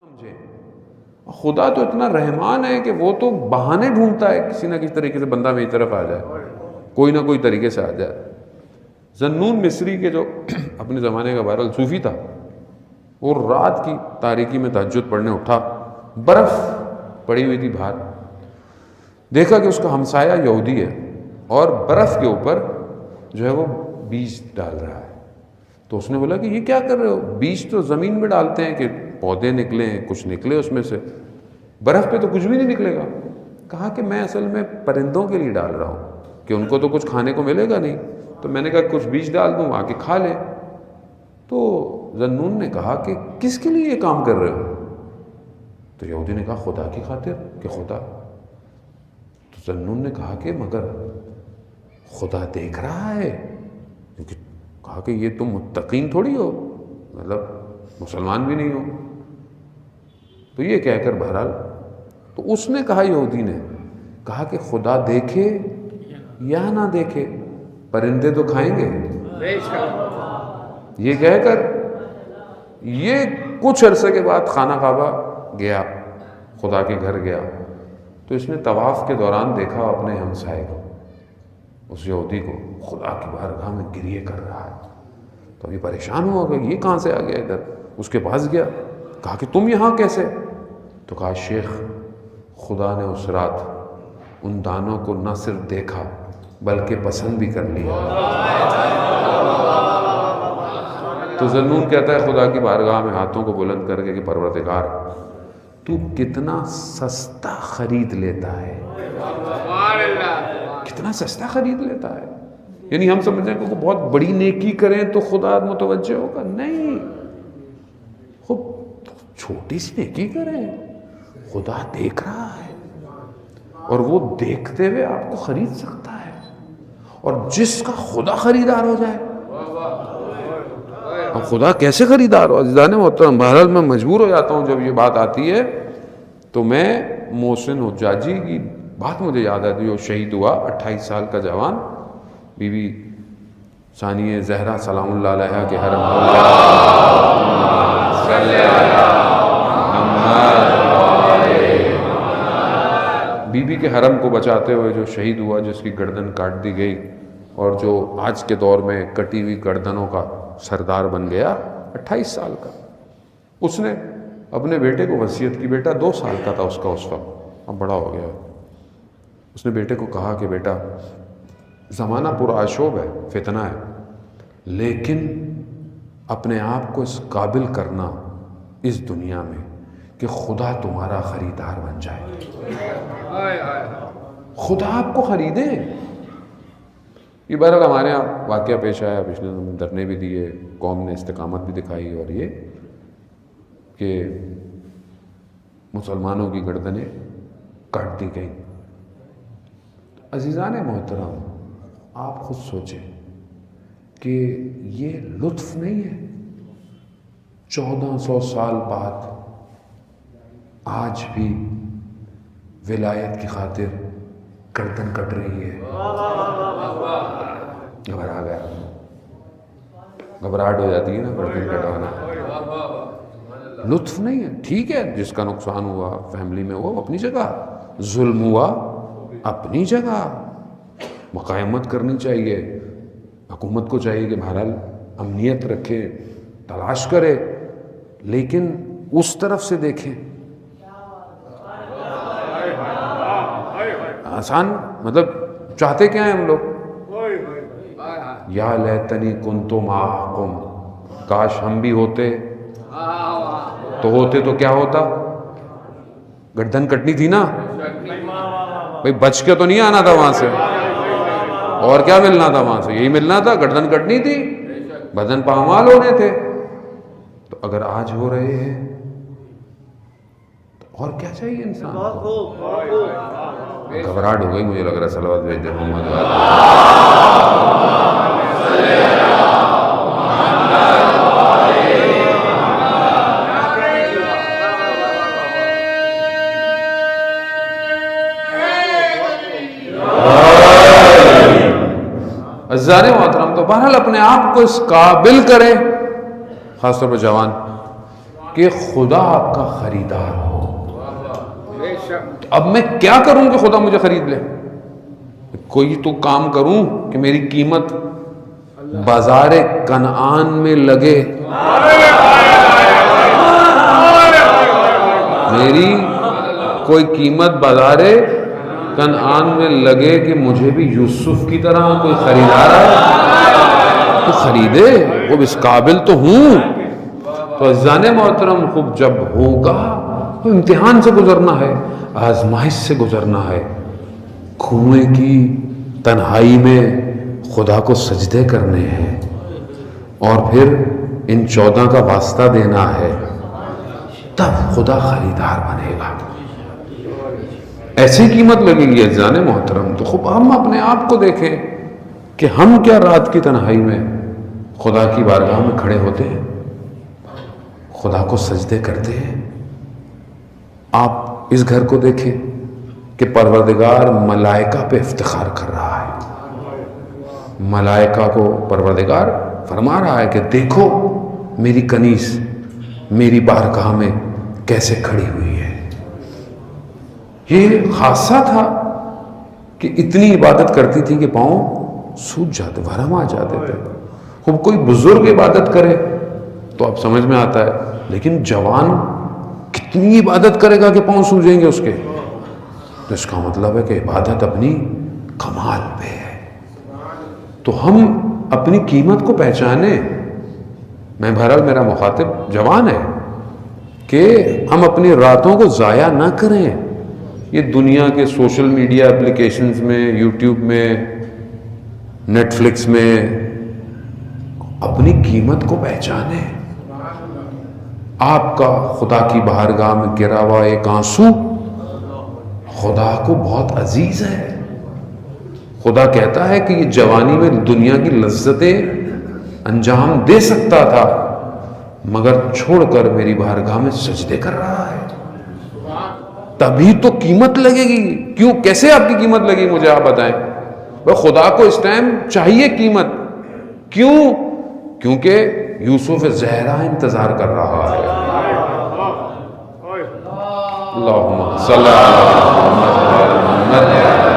سمجھے خدا تو اتنا رحمان ہے کہ وہ تو بہانے ڈھونڈتا ہے کسی نہ کسی طریقے سے بندہ میری طرف آ جائے، کوئی نہ کوئی طریقے سے آ جائے۔ ذنون مصری کے جو اپنے زمانے کا بہرحال صوفی تھا، وہ رات کی تاریکی میں تہجد پڑھنے اٹھا، برف پڑی ہوئی تھی باہر، دیکھا کہ اس کا ہمسایہ یہودی ہے اور برف کے اوپر جو ہے وہ بیج ڈال رہا ہے۔ تو اس نے بولا کہ یہ کیا کر رہے ہو؟ بیج تو زمین میں ڈالتے ہیں کہ پودے نکلیں، کچھ نکلے اس میں سے، برف پہ تو کچھ بھی نہیں نکلے گا۔ کہا کہ میں اصل میں پرندوں کے لیے ڈال رہا ہوں کہ ان کو تو کچھ کھانے کو ملے گا نہیں، تو میں نے کہا کچھ بیج ڈال دوں، آ کے کھا لیں۔ تو ذنون نے کہا کہ کس کے لیے یہ کام کر رہے ہو؟ تو یہودی نے کہا خدا کی خاطر، کہ خدا۔ تو ذنون نے کہا کہ مگر خدا دیکھ رہا ہے، کیونکہ کہا کہ یہ تم متقین تھوڑی ہو، مطلب مسلمان بھی نہیں ہو۔ تو یہ کہہ کر بہرحال تو اس نے کہا، یہودی نے کہا کہ خدا دیکھے یا نہ دیکھے پرندے تو کھائیں گے۔ یہ کہہ کر یہ کچھ عرصے کے بعد خانہ کعبہ گیا، خدا کے گھر گیا، تو اس نے طواف کے دوران دیکھا اپنے ہمسائے کو، اس یہودی کو خدا کی بارگاہ میں گریے کر رہا ہے۔ تو یہ پریشان ہوا کہ یہ کہاں سے آ گیا ادھر، اس کے پاس گیا، کہا کہ تم یہاں کیسے؟ تو کہا شیخ خدا نے اس رات ان دانوں کو نہ صرف دیکھا بلکہ پسند بھی کر لیا۔ تو ذنون کہتا ہے خدا کی بارگاہ میں ہاتھوں کو بلند کر کے کہ پروردگار تو کتنا سستا خرید لیتا ہے، کتنا سستا خرید لیتا ہے۔ یعنی ہم سمجھیں کہ بہت بڑی نیکی کریں تو خدا متوجہ ہوگا، نہیں، خوب چھوٹی سی نیکی کریں، خدا دیکھ رہا ہے، اور وہ دیکھتے ہوئے آپ کو خرید سکتا ہے، اور جس کا خدا خریدار ہو جائے، اب خدا کیسے خریدار ہو؟ عزیزان محترم، بہرحال میں مجبور ہو جاتا ہوں جب یہ بات آتی ہے، تو میں محسن حجاجی کی بات مجھے یاد آتی ہے، جو شہید ہوا 28 سال کا جوان، بی بی ثانیہ زہرا سلام اللہ علیہا کے حرم بی بی کے حرم کو بچاتے ہوئے جو شہید ہوا، جس کی گردن کاٹ دی گئی اور جو آج کے دور میں کٹی ہوئی گردنوں کا سردار بن گیا، 28 سال کا۔ اس نے اپنے بیٹے کو وصیت کی، بیٹا 2 سال کا تھا اس کا اس وقت، اب بڑا ہو گیا۔ اس نے بیٹے کو کہا کہ بیٹا زمانہ پرآشوب ہے، فتنہ ہے، لیکن اپنے آپ کو اس قابل کرنا اس دنیا میں کہ خدا تمہارا خریدار بن جائے، خدا آپ کو خریدے۔ یہ بہرحال ہمارے یہاں واقعہ پیش آیا، پچھلے دنوں دھرنے بھی دیے، قوم نے استقامت بھی دکھائی، اور یہ کہ مسلمانوں کی گردنیں کاٹ دی گئیں۔ عزیزان محترم، آپ خود سوچیں کہ یہ لطف نہیں ہے، 1400 سال بعد آج بھی ولایت کی خاطر گردن کٹ رہی ہے۔ گھبرا گیا، گھبراہٹ ہو جاتی ہے نا گردن کٹوانا، لطف نہیں ہے۔ ٹھیک ہے، جس کا نقصان ہوا فیملی میں ہوا اپنی جگہ، ظلم ہوا اپنی جگہ، مقاومت کرنی چاہیے، حکومت کو چاہیے کہ بہرحال امنیت رکھے، تلاش کرے، لیکن اس طرف سے دیکھیں۔ آسان مطلب چاہتے کیا ہیں ہم لوگ؟ یا لیتنی کنتو معکم، کاش ہم بھی ہوتے، تو ہوتے تو کیا ہوتا؟ گردن کٹنی تھی نا بھئی، بچ کے تو نہیں آنا تھا وہاں سے، اور کیا ملنا تھا وہاں سے؟ یہی ملنا تھا، گردن کٹنی تھی، بدن پامال ہونے تھے۔ تو اگر آج ہو رہے ہیں تو اور کیا چاہیے انسان کو؟ گھبراہٹ ہو گئی، مجھے لگ رہا ہے صلوات بھیج دیں محمد عزیزان محترم۔ تو بہرحال اپنے آپ کو اس قابل کریں، خاص طور پر جوان، کہ خدا آپ کا خریدار ہو. اب میں کیا کروں کہ خدا مجھے خرید لے؟ کوئی تو کام کروں کہ میری قیمت بازار کنعان میں لگے، میری کوئی قیمت بازار کنعان میں لگے کہ مجھے بھی یوسف کی طرح کوئی خریدار ہے تو خریدے، وہ اس قابل تو ہوں. تو عزیزان محترم، خوب جب ہوگا تو امتحان سے گزرنا ہے، آزمائش سے گزرنا ہے، کنویں کی تنہائی میں خدا کو سجدے کرنے ہیں اور پھر ان 14 کا واسطہ دینا ہے، تب خدا خریدار بنے گا. ایسی قیمت لگے گی عزیزان محترم. تو خوب ہم اپنے آپ کو دیکھیں کہ ہم کیا رات کی تنہائی میں خدا کی بارگاہ میں کھڑے ہوتے ہیں، خدا کو سجدے کرتے ہیں. آپ اس گھر کو دیکھیں کہ پروردگار ملائکہ پہ افتخار کر رہا ہے. ملائکہ کو پروردگار فرما رہا ہے کہ دیکھو میری کنیز میری بارگاہ میں کیسے کھڑی ہوئی ہے. یہ خاصہ تھا کہ اتنی عبادت کرتی تھی کہ پاؤں سوج جاتے، ورم آ جاتے تھے. خوب کوئی بزرگ عبادت کرے تو اب سمجھ میں آتا ہے، لیکن جوان کتنی عبادت کرے گا کہ پاؤں سوجیں گے اس کے؟ تو اس کا مطلب ہے کہ عبادت اپنی کمال پہ ہے. تو ہم اپنی قیمت کو پہچانیں. میں بہرحال میرا مخاطب جوان ہے کہ ہم اپنی راتوں کو ضائع نہ کریں یہ دنیا کے سوشل میڈیا اپلیکیشنز میں، یوٹیوب میں، نیٹ فلکس میں. اپنی قیمت کو پہچانیں. آپ کا خدا کی بارگاہ میں گرا ہوا ایک آنسو خدا کو بہت عزیز ہے. خدا کہتا ہے کہ یہ جوانی میں دنیا کی لذتیں انجام دے سکتا تھا مگر چھوڑ کر میری بارگاہ میں سجدے کر رہا ہے. تبھی تو قیمت لگے گی. کیوں؟ کیسے آپ کی قیمت لگی مجھے آپ بتائیں. خدا کو اس ٹائم چاہیے قیمت. کیوں؟ کیونکہ یوسف زہرا انتظار کر رہا ہے. اللہم صلی اللہ علیہ وسلم.